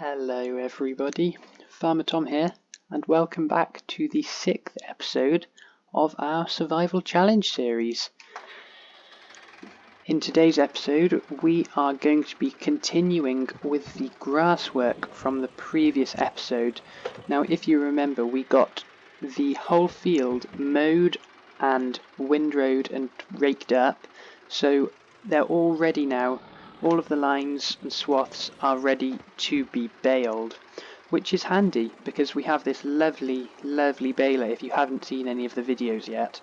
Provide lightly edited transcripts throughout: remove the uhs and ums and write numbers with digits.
Hello everybody, Farmer Tom here, and welcome back to the 6th episode of our Survival Challenge series. In today's episode, we are going to be continuing with the grass work from the previous episode. Now, if you remember, we got the whole field mowed and windrowed and raked up, so they're all ready now. All of the lines and swaths are ready to be baled, which is handy because we have this lovely baler. If you haven't seen any of the videos yet,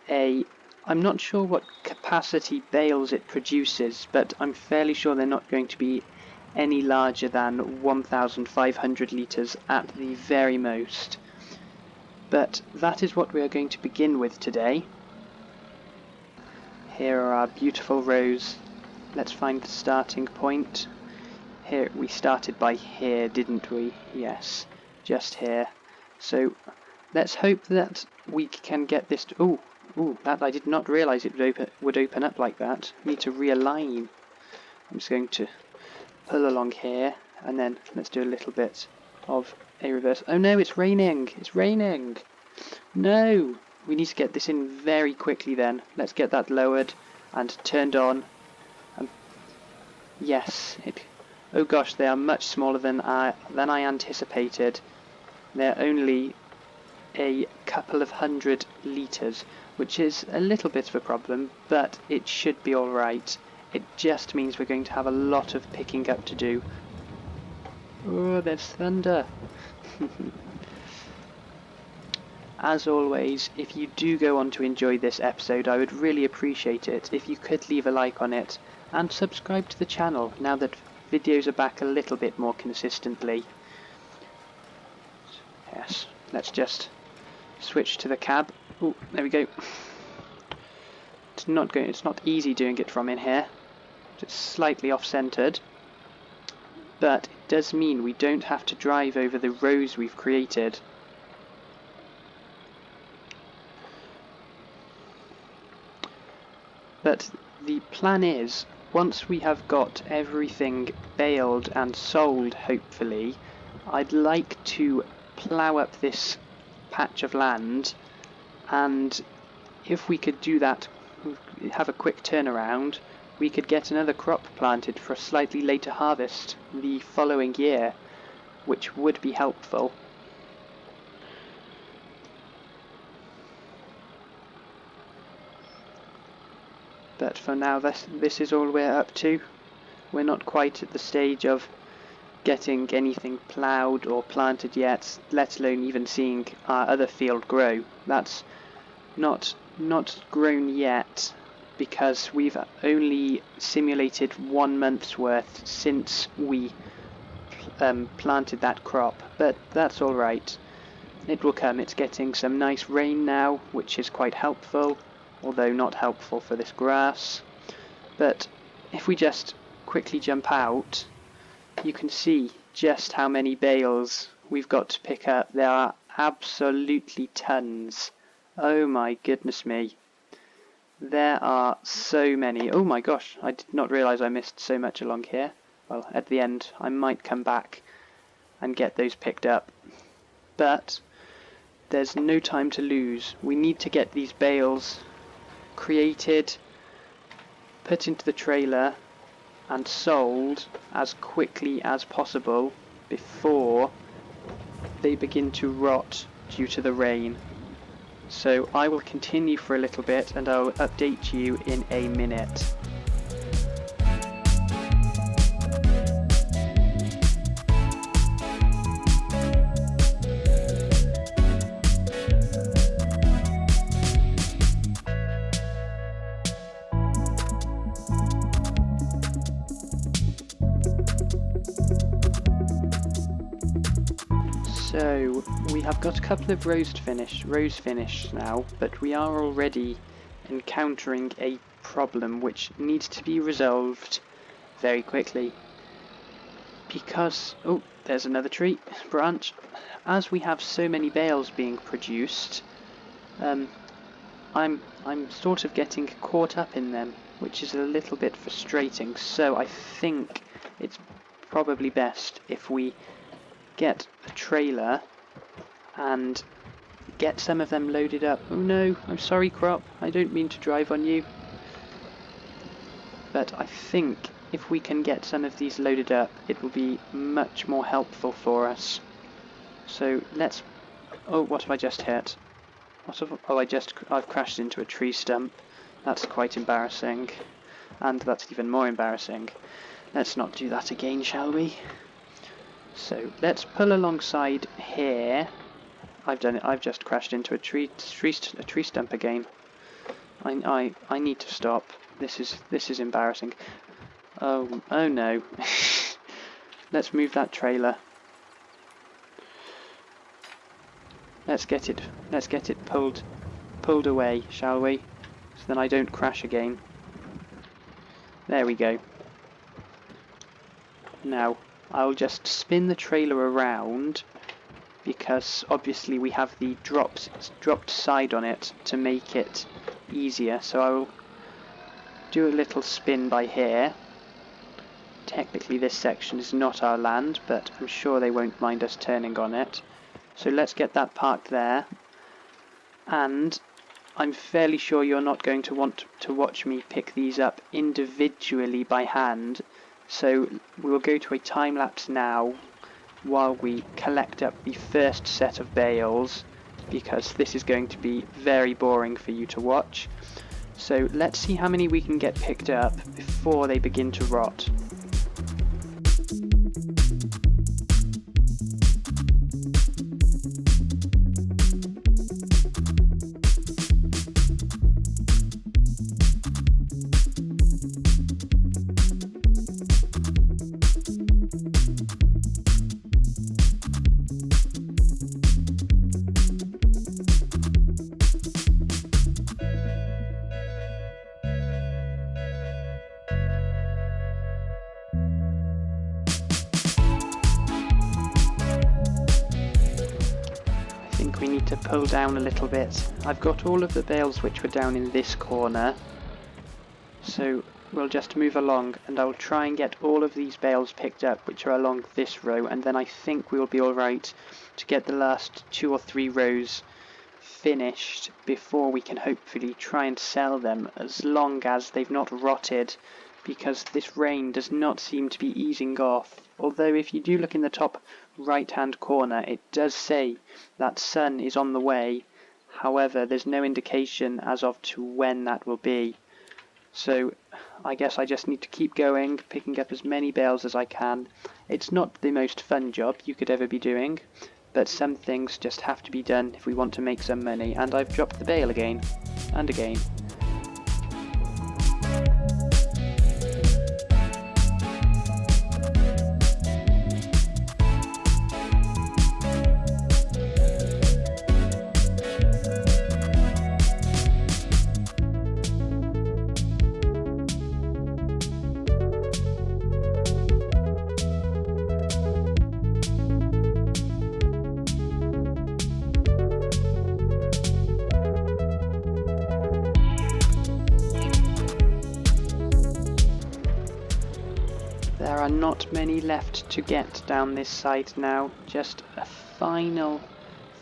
I'm not sure what capacity bales it produces, but I'm fairly sure they're not going to be any larger than 1,500 litres at the very most. But that is what we are going to begin with today. Here are our beautiful rows. Let's find the starting point. Here, we started by here, didn't we? Yes, just here. So let's hope that we can get this to... Ooh, that I did not realise it would open up like that. Need to realign. I'm just going to pull along here, and then let's do a little bit of a reverse. Oh no, it's raining! It's raining! No! We need to get this in very quickly then. Let's get that lowered and turned on. Yes, oh gosh, they are much smaller than I anticipated. They're only a couple of 100 litres, which is a little bit of a problem, but it should be alright. It just means we're going to have a lot of picking up to do. Oh, there's thunder! As always, if you do go on to enjoy this episode, I would really appreciate it if you could leave a like on it and subscribe to the channel now that videos are back a little bit more consistently. Yes, let's just switch to the cab. Oh, there we go. It's not easy doing it from in here. It's slightly off-centered, but it does mean we don't have to drive over the rows we've created. But the plan is, once we have got everything baled and sold, hopefully, I'd like to plough up this patch of land, and if we could do that, have a quick turnaround, we could get another crop planted for a slightly later harvest the following year, which would be helpful. But for now, this is all we're up to. We're not quite at the stage of getting anything ploughed or planted yet, let alone even seeing our other field grow. That's not grown yet, because we've only simulated 1 month's worth since we planted that crop, but that's alright. It will come. It's getting some nice rain now, which is quite helpful, although not helpful for this grass. But if we just quickly jump out, you can see just how many bales we've got to pick up. There are absolutely tons. Oh my goodness me. There are so many. Oh my gosh, I did not realise I missed so much along here. Well, at the end I might come back and get those picked up. But there's no time to lose. We need to get these bales created, put into the trailer and sold as quickly as possible before they begin to rot due to the rain. So I will continue for a little bit and I'll update you in a minute. So we have got a couple of rows finished now, but we are already encountering a problem which needs to be resolved very quickly. Because, oh, there's another tree branch. As we have so many bales being produced, I'm sort of getting caught up in them, which is a little bit frustrating. So I think it's probably best if we get a trailer and get some of them loaded up. Oh no, I'm sorry, Crop, I don't mean to drive on you. But I think if we can get some of these loaded up, it will be much more helpful for us. So let's... Oh, what have I just hit? I've crashed into a tree stump. That's quite embarrassing. And that's even more embarrassing. Let's not do that again, shall we? So let's pull alongside here. I've done it. I've just crashed into a tree stump again. I need to stop. This is embarrassing. Oh no. Let's move that trailer. Let's get it pulled away, shall we? So then I don't crash again. There we go. Now, I'll just spin the trailer around, because obviously we have the dropped side on it to make it easier. So I will do a little spin by here. Technically this section is not our land, but I'm sure they won't mind us turning on it. So let's get that parked there. And I'm fairly sure you're not going to want to watch me pick these up individually by hand. So we'll go to a time lapse now while we collect up the first set of bales, because this is going to be very boring for you to watch. So let's see how many we can get picked up before they begin to rot. We need to pull down a little bit. I've got all of the bales which were down in this corner, so we'll just move along and I'll try and get all of these bales picked up which are along this row, and then I think we'll be alright to get the last 2 or 3 rows finished before we can hopefully try and sell them, as long as they've not rotted, because this rain does not seem to be easing off. Although if you do look in the top right hand corner, it does say that sun is on the way. However, there's no indication as of to when that will be. So I guess I just need to keep going, picking up as many bales as I can. It's not the most fun job you could ever be doing, but some things just have to be done if we want to make some money. And I've dropped the bale again and again. There are not many left to get down this side now, just a final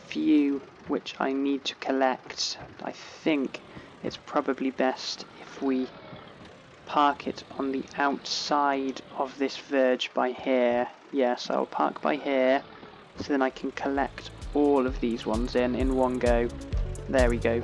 few which I need to collect. I think it's probably best if we park it on the outside of this verge by here. Yes, I'll park by here, so then I can collect all of these ones in one go. There we go.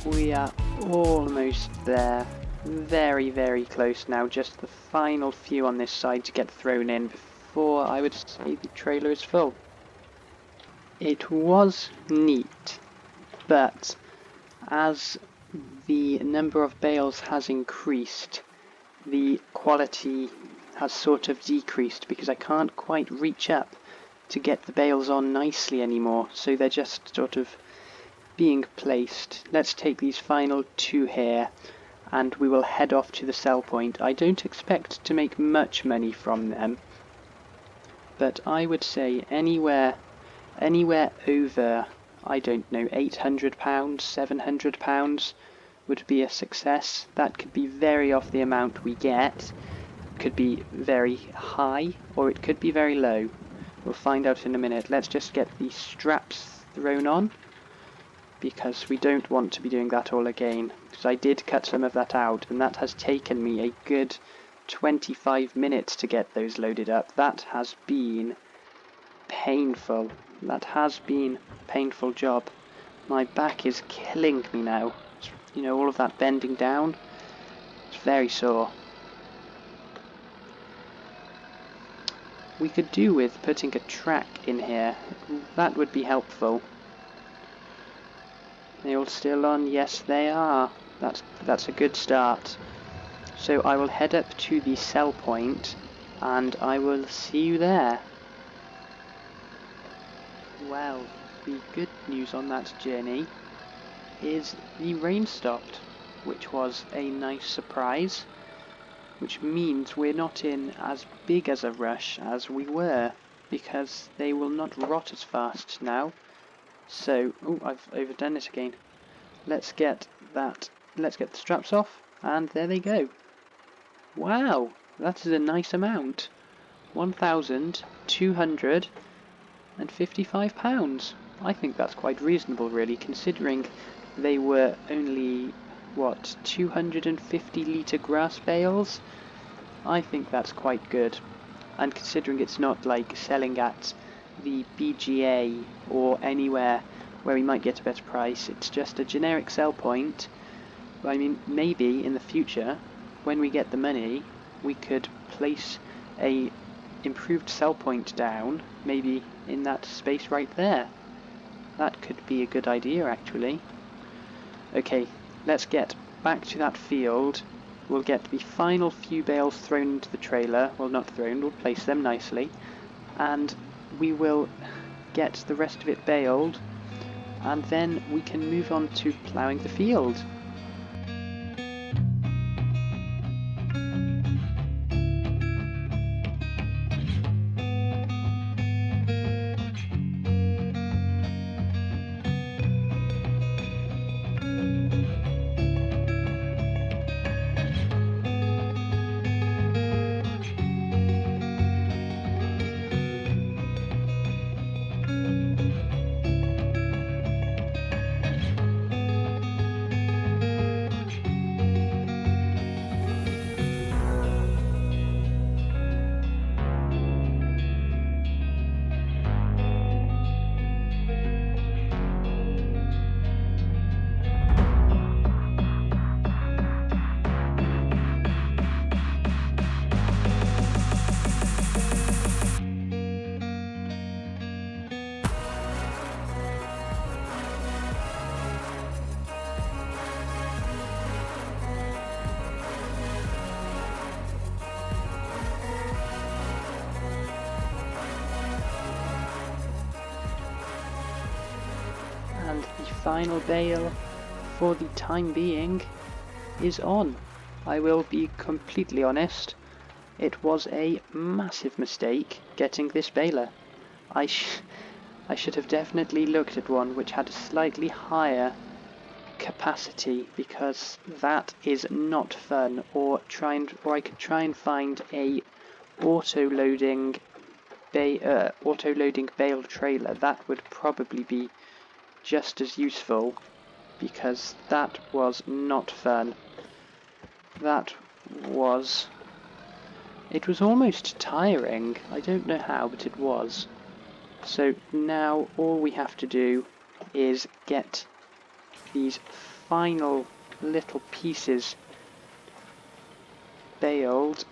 We are almost there, very close now, just the final few on this side to get thrown in before I would say the trailer is full. It was neat, but as the number of bales has increased, the quality has sort of decreased because I can't quite reach up to get the bales on nicely anymore, so they're just sort of being placed. Let's take these final 2 here and we will head off to the sell point. I don't expect to make much money from them, but I would say anywhere over, I don't know, £800, £700 would be a success. That could be vary off the amount we get. It could be very high or it could be very low. We'll find out in a minute. Let's just get the straps thrown on, because we don't want to be doing that all again, because I did cut some of that out and that has taken me a good 25 minutes to get those loaded up. That has been painful. That has been a painful job. My back is killing me now. You know, all of that bending down, it's very sore. We could do with putting a track in here. That would be helpful. They all still on? Yes, they are. That's a good start. So I will head up to the sell point and I will see you there. Well, the good news on that journey is the rain stopped, which was a nice surprise, which means we're not in as big as a rush as we were, because they will not rot as fast now. So, oh, I've overdone it again. Let's get the straps off, and there they go. Wow, that is a nice amount. £1,255. I think that's quite reasonable, really, considering they were only, what, 250 litre grass bales? I think that's quite good. And considering it's not like selling at the BGA or anywhere where we might get a better price, it's just a generic sell point. I mean, maybe in the future, when we get the money, we could place a improved sell point down, maybe in that space right there. That could be a good idea, actually. Okay, let's get back to that field. We'll get the final few bales thrown into the trailer. Well, not thrown, we'll place them nicely. And we will get the rest of it baled, and then we can move on to ploughing the field. And the final bale, for the time being, is on. I will be completely honest, it was a massive mistake getting this baler. I should have definitely looked at one which had a slightly higher capacity, because that is not fun. Or I could try and find a auto-loading bale trailer. That would probably be just as useful, because that was not fun. It was almost tiring. I don't know how, but it was. So now all we have to do is get these final little pieces baled,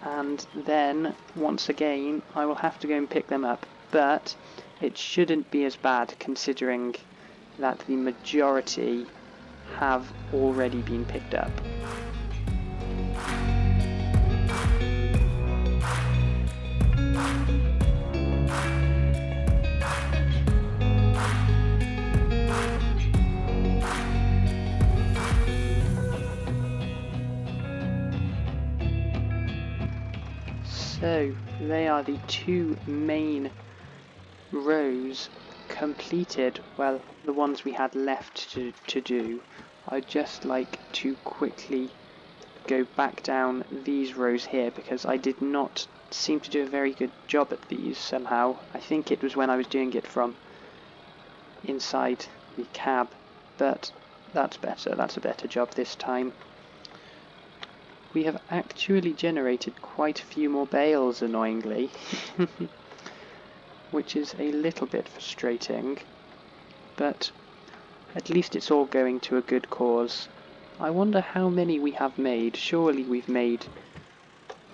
and then once again I will have to go and pick them up, but it shouldn't be as bad considering that the majority have already been picked up. go. They are the 2 main rows completed. Well, the ones we had left to do. I'd just like to quickly go back down these rows here because I did not seem to do a very good job at these somehow. I think it was when I was doing it from inside the cab, but that's better. That's a better job this time. We have actually generated quite a few more bales, annoyingly, which is a little bit frustrating, but at least it's all going to a good cause. I wonder how many we have made. Surely we've made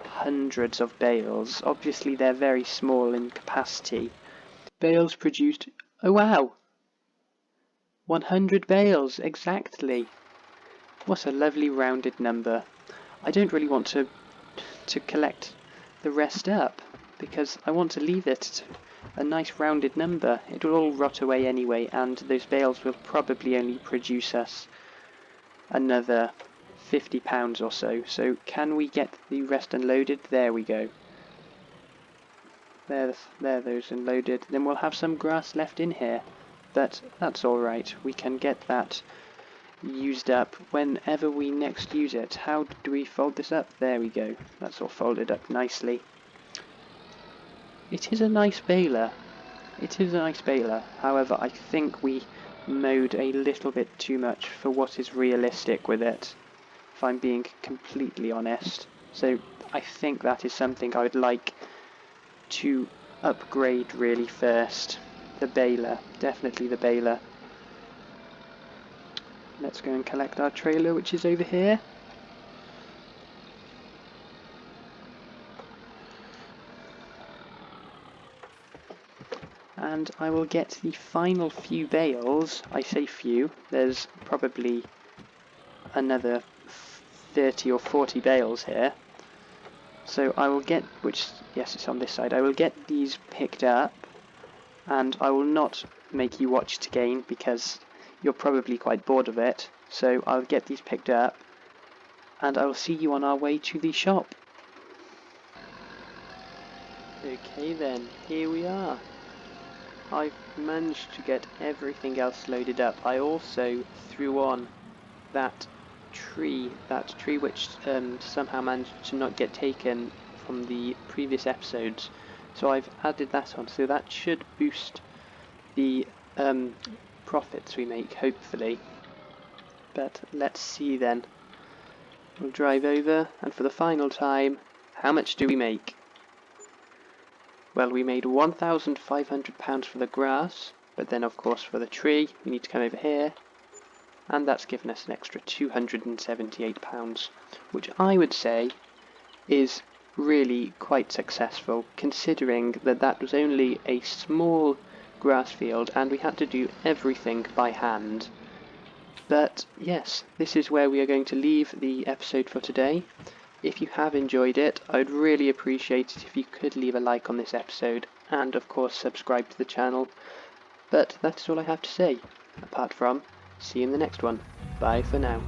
hundreds of bales. Obviously they're very small in capacity. Bales produced, oh wow, 100 bales, exactly. What a lovely rounded number. I don't really want to collect the rest up, because I want to leave it a nice rounded number. It will all rot away anyway, and those bales will probably only produce us another £50 or so. So can we get the rest unloaded? There we go. There those unloaded. Then we'll have some grass left in here, but that's alright. We can get that used up whenever we next use it. How do we fold this up? There we go. That's all folded up nicely. It is a nice baler. It is a nice baler. However, I think we mowed a little bit too much for what is realistic with it, if I'm being completely honest. So I think that is something I would like to upgrade really first. The baler. Definitely the baler. Let's go and collect our trailer, which is over here. And I will get the final few bales. I say few, there's probably another 30 or 40 bales here. So I will get, yes, it's on this side, I will get these picked up, and I will not make you watch it again because you're probably quite bored of it. So I'll get these picked up, and I will see you on our way to the shop. Okay then, here we are. I've managed to get everything else loaded up. I also threw on that tree which somehow managed to not get taken from the previous episodes. So I've added that on, so that should boost the profits we make, hopefully. But let's see then. We'll drive over, and for the final time, how much do we make? Well, we made £1,500 for the grass, but then of course for the tree we need to come over here, and that's given us an extra £278, which I would say is really quite successful, considering that that was only a small grass field and we had to do everything by hand. But yes, this is where we are going to leave the episode for today. If you have enjoyed it, I would really appreciate it if you could leave a like on this episode, and of course subscribe to the channel. But that is all I have to say, apart from, see you in the next one. Bye for now.